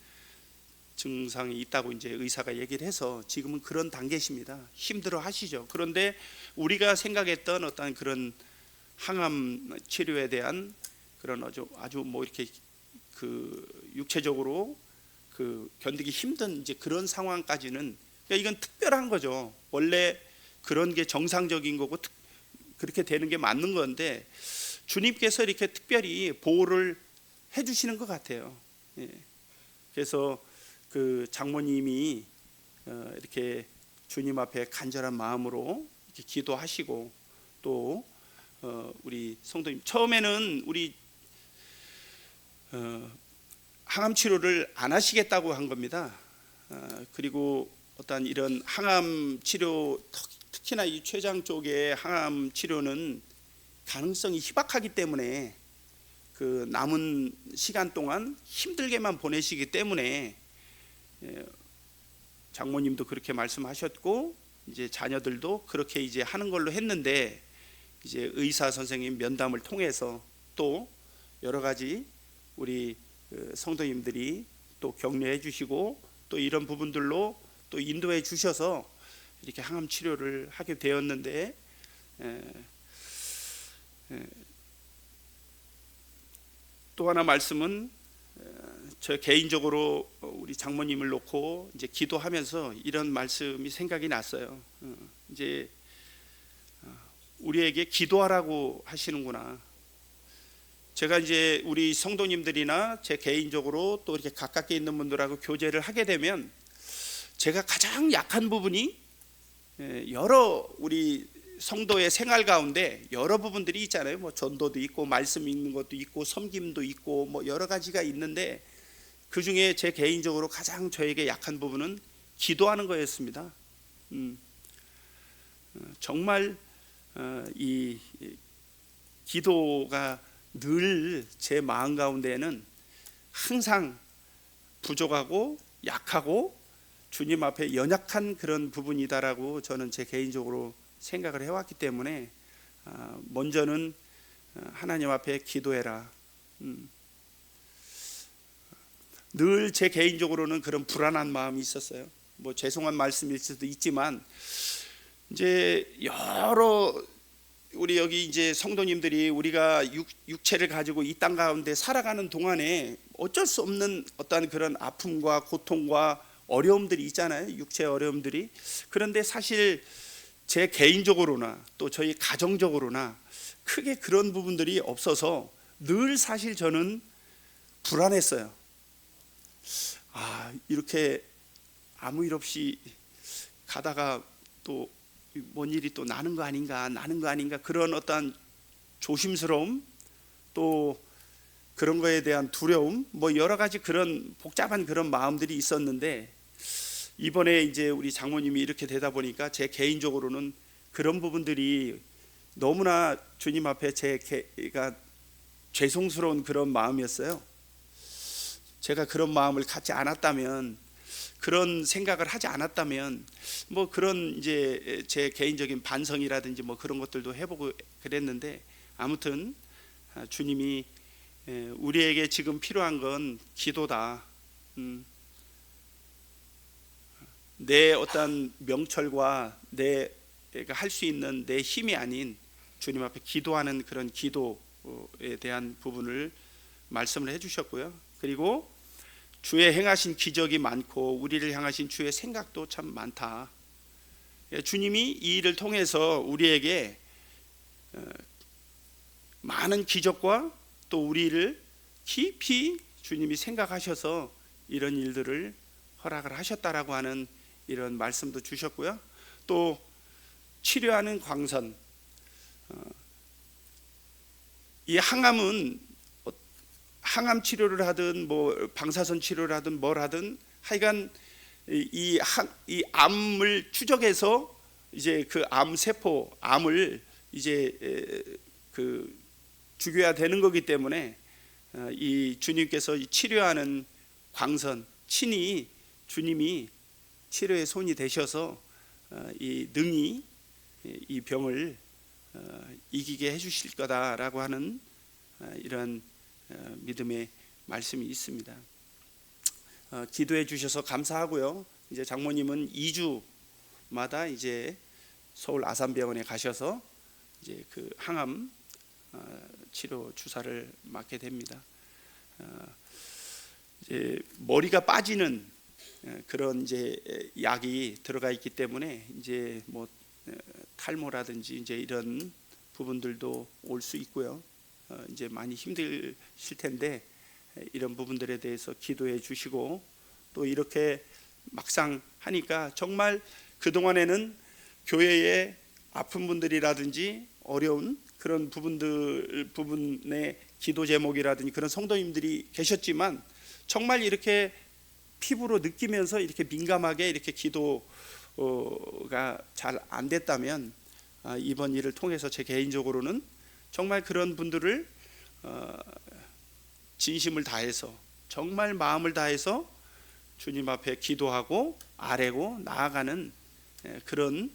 증상이 있다고 이제 의사가 얘기를 해서 지금은 그런 단계십니다. 힘들어 하시죠. 그런데 우리가 생각했던 어떤 그런 항암 치료에 대한 그런 아주 뭐 이렇게 그 육체적으로 그 견디기 힘든 이제 그런 상황까지는 그러니까 이건 특별한 거죠. 원래 그런 게 정상적인 거고 그렇게 되는 게 맞는 건데 주님께서 이렇게 특별히 보호를 해주시는 것 같아요. 예. 그래서 그 장모님이 이렇게 주님 앞에 간절한 마음으로 이렇게 기도하시고 또 우리 성도님 처음에는 우리 항암 치료를 안 하시겠다고 한 겁니다. 그리고 어떤 이런 항암 치료 특히나 이 췌장 쪽의 항암 치료는 가능성이 희박하기 때문에 그 남은 시간 동안 힘들게만 보내시기 때문에 장모님도 그렇게 말씀하셨고 이제 자녀들도 그렇게 이제 하는 걸로 했는데 이제 의사 선생님 면담을 통해서 또 여러 가지 우리 성도님들이 또 격려해 주시고 또 이런 부분들로 또 인도해 주셔서 이렇게 항암 치료를 하게 되었는데 또 하나 말씀은 저 개인적으로 우리 장모님을 놓고 이제 기도하면서 이런 말씀이 생각이 났어요. 이제 우리에게 기도하라고 하시는구나. 제가 이제 우리 성도님들이나 제 개인적으로 또 이렇게 가깝게 있는 분들하고 교제를 하게 되면 제가 가장 약한 부분이 여러 우리 성도의 생활 가운데 여러 부분들이 있잖아요. 뭐 전도도 있고 말씀 읽는 것도 있고 섬김도 있고 뭐 여러 가지가 있는데 그 중에 제 개인적으로 가장 저에게 약한 부분은 기도하는 거였습니다. 정말 이 기도가 늘 제 마음 가운데에는 항상 부족하고 약하고 주님 앞에 연약한 그런 부분이다라고 저는 제 개인적으로 생각을 해왔기 때문에 먼저는 하나님 앞에 기도해라. 늘 제 개인적으로는 그런 불안한 마음이 있었어요. 뭐 죄송한 말씀일 수도 있지만 이제 여러 우리 여기 이제 성도님들이 우리가 육체를 가지고 이 땅 가운데 살아가는 동안에 어쩔 수 없는 어떤 그런 아픔과 고통과 어려움들이 있잖아요. 육체의 어려움들이. 그런데 사실 제 개인적으로나 또 저희 가정적으로나 크게 그런 부분들이 없어서 늘 사실 저는 불안했어요. 이렇게 아무 일 없이 가다가 또 뭔 일이 또 나는 거 아닌가 그런 어떤 조심스러움 또 그런 거에 대한 두려움 뭐 여러 가지 그런 복잡한 그런 마음들이 있었는데 이번에 이제 우리 장모님이 이렇게 되다 보니까 제 개인적으로는 그런 부분들이 너무나 주님 앞에 제가 죄송스러운 그런 마음이었어요. 제가 그런 마음을 갖지 않았다면 그런 생각을 하지 않았다면 뭐 그런 이제 제 개인적인 반성이라든지 뭐 그런 것들도 해보고 그랬는데 아무튼 주님이 우리에게 지금 필요한 건 기도다. 내 어떤 명철과 내가 할 수 있는 내 힘이 아닌 주님 앞에 기도하는 그런 기도에 대한 부분을 말씀을 해주셨고요. 그리고 주의 행하신 기적이 많고 우리를 향하신 주의 생각도 참 많다. 주님이 이 일을 통해서 우리에게 많은 기적과 또 우리를 깊이 주님이 생각하셔서 이런 일들을 허락을 하셨다라고 하는 이런 말씀도 주셨고요. 또 치료하는 광선, 이 항암은 항암 치료를 하든 뭐 방사선 치료를 하든 뭘 하든 하여간 이 암을 추적해서 이제 그 암 세포, 암을 이제 그 죽여야 되는 거기 때문에 이 주님께서 치료하는 광선, 친히 주님이 치료의 손이 되셔서 이 능히 이 병을 이기게 해주실 거다라고 하는 이런 믿음의 말씀이 있습니다. 기도해 주셔서 감사하고요. 이제 장모님은 2주마다 이제 서울 아산병원에 가셔서 이제 그 항암 치료 주사를 맞게 됩니다. 이제 머리가 빠지는 그런 이제 약이 들어가 있기 때문에 이제 뭐 탈모라든지 이제 이런 부분들도 올 수 있고요. 이제 많이 힘드실 텐데 이런 부분들에 대해서 기도해 주시고 또 이렇게 막상 하니까 정말 그동안에는 교회에 아픈 분들이라든지 어려운 그런 부분의 기도 제목이라든지 그런 성도님들이 계셨지만 정말 이렇게 피부로 느끼면서 이렇게 민감하게 이렇게 기도가 잘 안 됐다면 이번 일을 통해서 제 개인적으로는 정말 그런 분들을 진심을 다해서 정말 마음을 다해서 주님 앞에 기도하고 아뢰고 나아가는 그런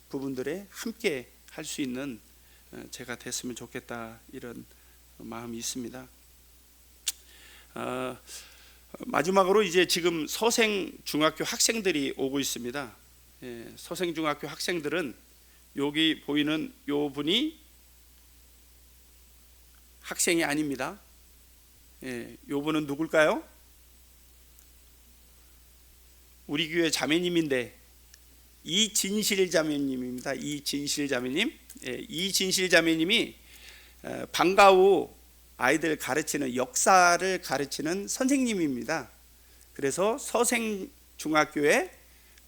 부분들에 함께 할 수 있는 제가 됐으면 좋겠다 이런 마음이 있습니다. 마지막으로 이제 지금 서생중학교 학생들이 오고 있습니다. 서생중학교 학생들은 여기 보이는 요 분이 학생이 아닙니다. 요 분은 누굴까요? 우리 교회 자매님인데 이진실 자매님입니다. 이진실 자매님. 이진실 자매님이 방과 후 아이들 가르치는 역사를 가르치는 선생님입니다. 그래서 서생중학교에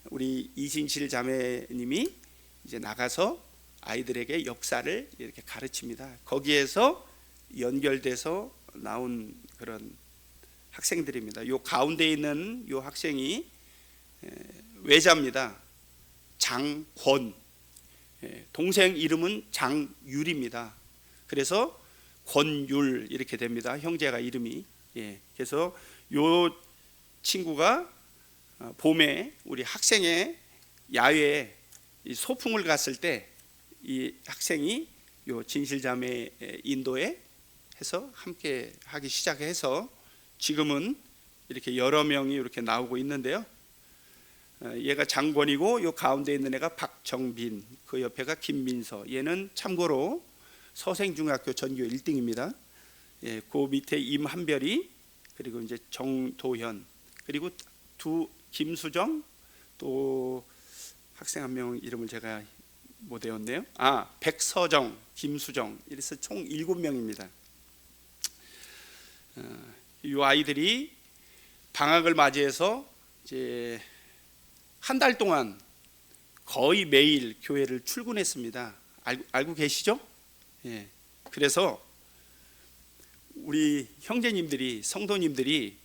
우리 이진실 자매님이 이제 나가서 아이들에게 역사를 이렇게 가르칩니다. 거기에서 연결돼서 나온 그런 학생들입니다. 요 가운데 있는 요 학생이 외자입니다. 장권. 동생 이름은 장율입니다. 그래서 권율 이렇게 됩니다. 형제가 이름이. 그래서 요 친구가 봄에 우리 학생의 야외에 소풍을 갔을 때 이 학생이 요 진실자매 인도에 해서 함께 하기 시작해서 지금은 이렇게 여러 명이 이렇게 나오고 있는데요. 얘가 장권이고 요 가운데 있는 애가 박정빈, 그 옆에가 김민서. 얘는 참고로 서생중학교 전교 1등입니다. 그 밑에 임한별이, 그리고 이제 정도현, 그리고 두 김수정, 또 학생 한 명 이름을 제가 못 외웠네요. 백서정, 김수정, 이래서 총 7명입니다. 이 아이들이 방학을 맞이해서 이제 한 달 동안 거의 매일 교회를 출근했습니다. 알고 계시죠? 그래서 우리 형제님들이, 성도님들이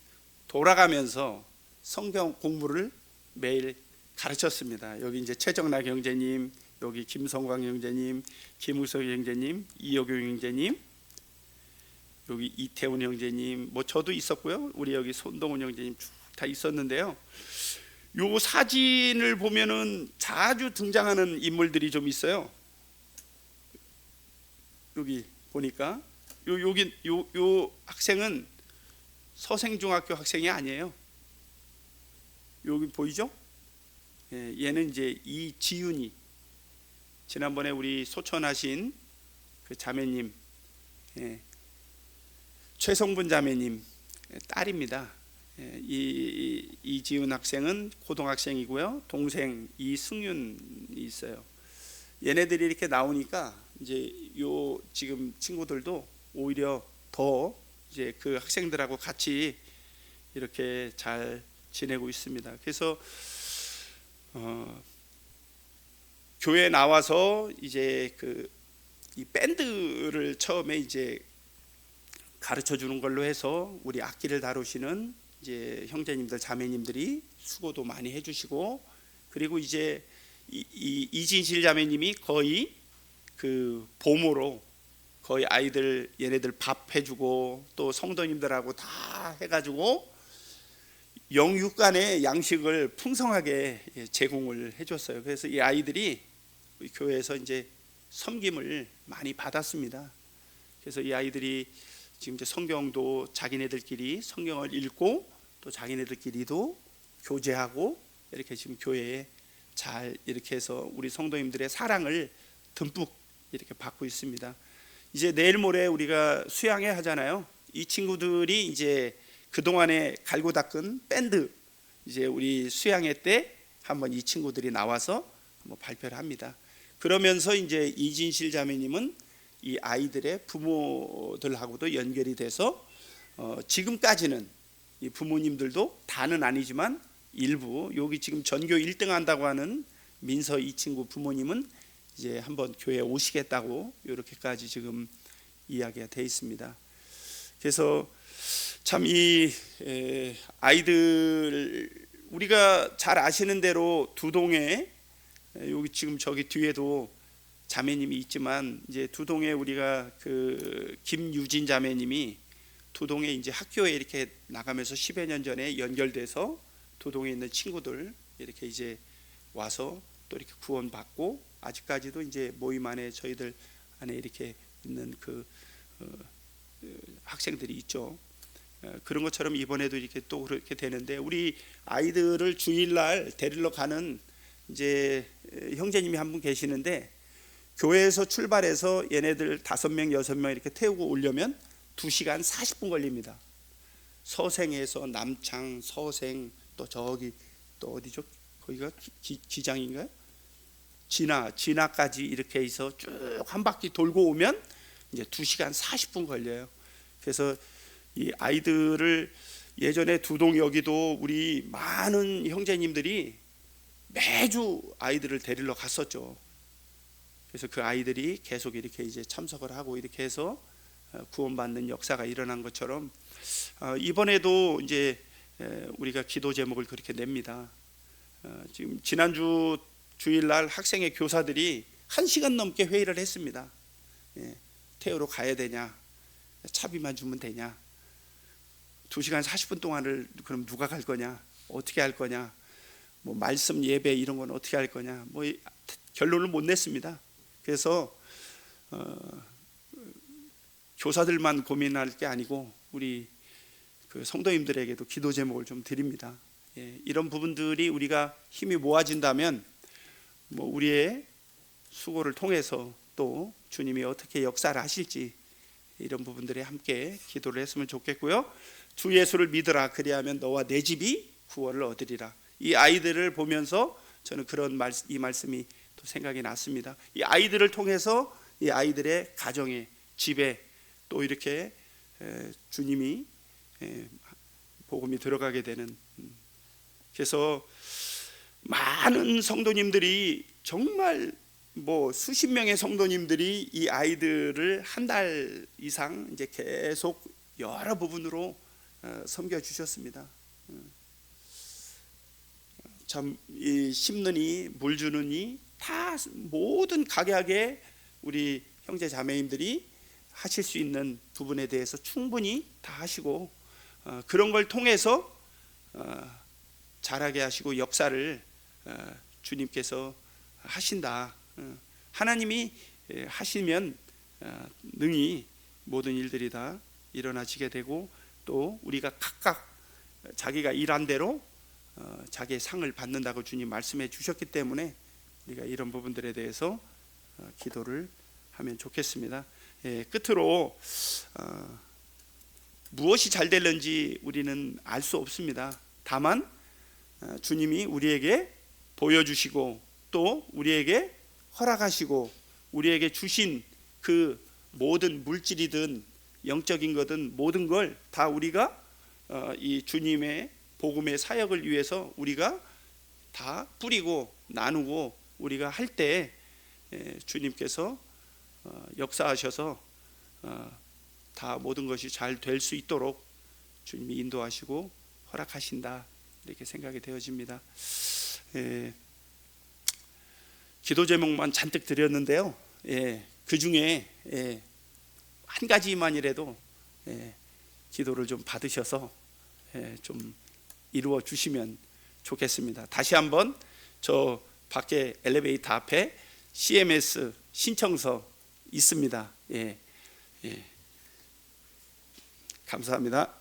돌아가면서 성경 공부를 매일 가르쳤습니다. 여기 이제 최정락 형제님, 여기 김성광 형제님, 김우석 형제님, 이여교 형제님, 여기 이태훈 형제님, 뭐 저도 있었고요. 우리 여기 손동훈 형제님 쭉 다 있었는데요. 요 사진을 보면은 자주 등장하는 인물들이 좀 있어요. 여기 보니까 요 학생은 서생중학교 학생이 아니에요. 여기 보이죠? 얘는 이제 이지윤이, 지난번에 우리 소천하신 그 자매님, 최성분 자매님 딸입니다. 이지윤 학생은 고등학생이고요. 동생 이승윤이 있어요. 얘네들이 이렇게 나오니까 이제 요 지금 친구들도 오히려 더 이제 그 학생들하고 같이 이렇게 잘 지내고 있습니다. 그래서 교회 나와서 이제 이 밴드를 처음에 이제 가르쳐 주는 걸로 해서 우리 악기를 다루시는 이제 형제님들 자매님들이 수고도 많이 해주시고, 그리고 이제 이진실 자매님이 거의 그 보모로 거의 아이들 얘네들 밥 해주고 또 성도님들하고 다 해가지고 영육간의 양식을 풍성하게 제공을 해줬어요. 그래서 이 아이들이 교회에서 이제 섬김을 많이 받았습니다. 그래서 이 아이들이 지금 이제 성경도 자기네들끼리 성경을 읽고 또 자기네들끼리도 교제하고 이렇게 지금 교회에 잘 이렇게 해서 우리 성도님들의 사랑을 듬뿍 이렇게 받고 있습니다. 이제 내일 모레 우리가 수양회 하잖아요. 이 친구들이 이제 그동안에 갈고 닦은 밴드, 이제 우리 수양회 때 한번 이 친구들이 나와서 한번 발표를 합니다. 그러면서 이제 이진실 자매님은 이 아이들의 부모들하고도 연결이 돼서 지금까지는 이 부모님들도 다는 아니지만 일부, 여기 지금 전교 1등 한다고 하는 민서 이 친구 부모님은 이제 한번 교회에 오시겠다고 이렇게까지 지금 이야기가 돼 있습니다. 그래서 참 이 아이들, 우리가 잘 아시는 대로 두동에, 여기 지금 저기 뒤에도 자매님이 있지만 이제 두동에 우리가 그 김유진 자매님이 두동에 이제 학교에 이렇게 나가면서 10여 년 전에 연결돼서 두동에 있는 친구들 이렇게 이제 와서 또 이렇게 구원받고, 아직까지도 이제 모임 안에 저희들 안에 이렇게 있는 그 학생들이 있죠. 그런 것처럼 이번에도 이렇게 또 그렇게 되는데, 우리 아이들을 주일날 데리러 가는 이제 형제님이 한 분 계시는데, 교회에서 출발해서 얘네들 5명 6명 이렇게 태우고 오려면 2시간 40분 걸립니다. 서생에서 남창, 서생, 또 저기 또 어디죠? 거기가 기장인가요? 진화까지 이렇게 해서 쭉 한 바퀴 돌고 오면 이제 2시간 40분 걸려요. 그래서 이 아이들을, 예전에 두동 여기도 우리 많은 형제님들이 매주 아이들을 데리러 갔었죠. 그래서 그 아이들이 계속 이렇게 이제 참석을 하고 이렇게 해서 구원받는 역사가 일어난 것처럼, 이번에도 이제 우리가 기도 제목을 그렇게 냅니다. 지금 지난주 주일날 학생회 교사들이 1시간 넘게 회의를 했습니다. 태우러 가야 되냐, 차비만 주면 되냐, 2시간 40분 동안을 그럼 누가 갈 거냐, 어떻게 할 거냐, 뭐 말씀 예배 이런 건 어떻게 할 거냐, 뭐 결론을 못 냈습니다. 그래서 교사들만 고민할 게 아니고 우리 그 성도님들에게도 기도 제목을 좀 드립니다. 이런 부분들이 우리가 힘이 모아진다면 뭐 우리의 수고를 통해서 또 주님이 어떻게 역사를 하실지, 이런 부분들에 함께 기도를 했으면 좋겠고요. 주 예수를 믿으라, 그리하면 너와 내 집이 구원을 얻으리라. 이 아이들을 보면서 저는 이 말씀이 또 생각이 났습니다. 이 아이들을 통해서 이 아이들의 가정에, 집에 또 이렇게 주님이 복음이 들어가게 되는, 그래서 많은 성도님들이, 정말 뭐 수십 명의 성도님들이 이 아이들을 한 달 이상 이제 계속 여러 부분으로 섬겨 주셨습니다. 참 이 심느니 물 주느니 다 모든 각약의 우리 형제 자매님들이 하실 수 있는 부분에 대해서 충분히 다 하시고, 그런 걸 통해서 잘하게 하시고 역사를 주님께서 하신다. 하나님이 하시면 능히 모든 일들이 다 일어나지게 되고 또 우리가 각각 자기가 일한 대로 자기의 상을 받는다고 주님 말씀해 주셨기 때문에 우리가 이런 부분들에 대해서 기도를 하면 좋겠습니다. 끝으로 무엇이 잘 될는지 우리는 알 수 없습니다. 다만 주님이 우리에게 보여주시고 또 우리에게 허락하시고 우리에게 주신 그 모든 물질이든 영적인 거든 모든 걸 다 우리가 이 주님의 복음의 사역을 위해서 우리가 다 뿌리고 나누고 우리가 할 때 주님께서 역사하셔서 다 모든 것이 잘 될 수 있도록 주님이 인도하시고 허락하신다, 이렇게 생각이 되어집니다. 기도 제목만 잔뜩 드렸는데요. 그 중에 한 가지만이라도 기도를 좀 받으셔서 좀 이루어 주시면 좋겠습니다. 다시 한번 저 밖에 엘리베이터 앞에 CMS 신청서 있습니다. 감사합니다.